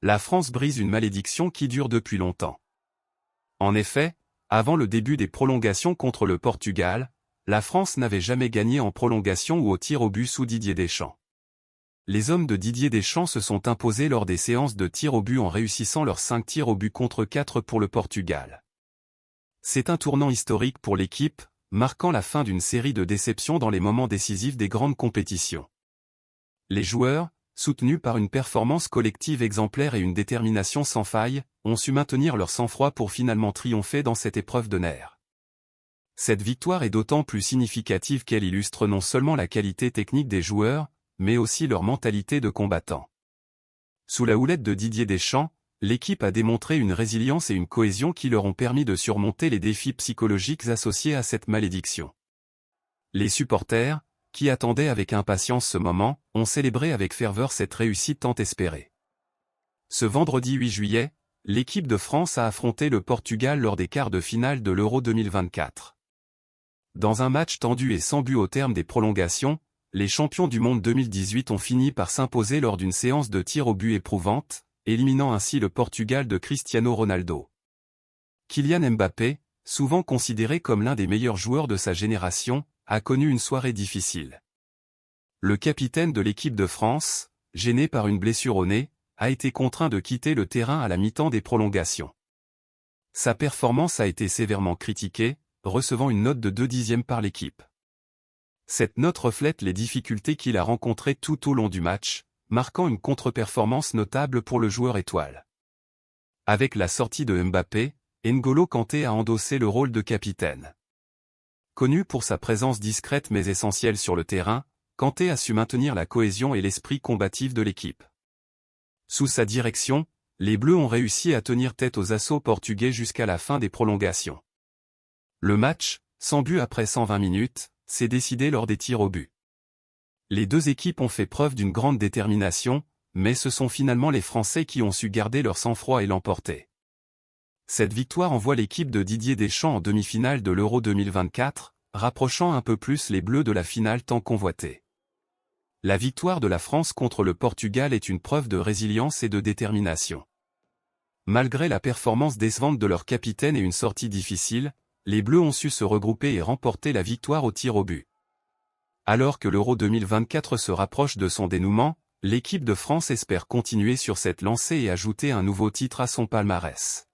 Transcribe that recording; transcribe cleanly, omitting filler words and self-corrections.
La France brise une malédiction qui dure depuis longtemps. En effet, avant le début des prolongations contre le Portugal, la France n'avait jamais gagné en prolongation ou au tir au but sous Didier Deschamps. Les hommes de Didier Deschamps se sont imposés lors des séances de tir au but en réussissant leurs 5 tirs au but contre 4 pour le Portugal. C'est un tournant historique pour l'équipe, marquant la fin d'une série de déceptions dans les moments décisifs des grandes compétitions. Les joueurs, soutenus par une performance collective exemplaire et une détermination sans faille, ont su maintenir leur sang-froid pour finalement triompher dans cette épreuve de nerfs. Cette victoire est d'autant plus significative qu'elle illustre non seulement la qualité technique des joueurs, mais aussi leur mentalité de combattant. Sous la houlette de Didier Deschamps, l'équipe a démontré une résilience et une cohésion qui leur ont permis de surmonter les défis psychologiques associés à cette malédiction. Les supporters, qui attendaient avec impatience ce moment, ont célébré avec ferveur cette réussite tant espérée. Ce vendredi 8 juillet, l'équipe de France a affronté le Portugal lors des quarts de finale de l'Euro 2024. Dans un match tendu et sans but au terme des prolongations, les champions du monde 2018 ont fini par s'imposer lors d'une séance de tir au but éprouvante, éliminant ainsi le Portugal de Cristiano Ronaldo. Kylian Mbappé, souvent considéré comme l'un des meilleurs joueurs de sa génération, a connu une soirée difficile. Le capitaine de l'équipe de France, gêné par une blessure au nez, a été contraint de quitter le terrain à la mi-temps des prolongations. Sa performance a été sévèrement critiquée, recevant une note de 2/10 par l'équipe. Cette note reflète les difficultés qu'il a rencontrées tout au long du match, marquant une contre-performance notable pour le joueur étoile. Avec la sortie de Mbappé, N'Golo Kanté a endossé le rôle de capitaine. Connu pour sa présence discrète mais essentielle sur le terrain, Kanté a su maintenir la cohésion et l'esprit combatif de l'équipe. Sous sa direction, les Bleus ont réussi à tenir tête aux assauts portugais jusqu'à la fin des prolongations. Le match, sans but après 120 minutes, s'est décidé lors des tirs au but. Les deux équipes ont fait preuve d'une grande détermination, mais ce sont finalement les Français qui ont su garder leur sang-froid et l'emporter. Cette victoire envoie l'équipe de Didier Deschamps en demi-finale de l'Euro 2024, rapprochant un peu plus les Bleus de la finale tant convoitée. La victoire de la France contre le Portugal est une preuve de résilience et de détermination. Malgré la performance décevante de leur capitaine et une sortie difficile, les Bleus ont su se regrouper et remporter la victoire au tir au but. Alors que l'Euro 2024 se rapproche de son dénouement, l'équipe de France espère continuer sur cette lancée et ajouter un nouveau titre à son palmarès.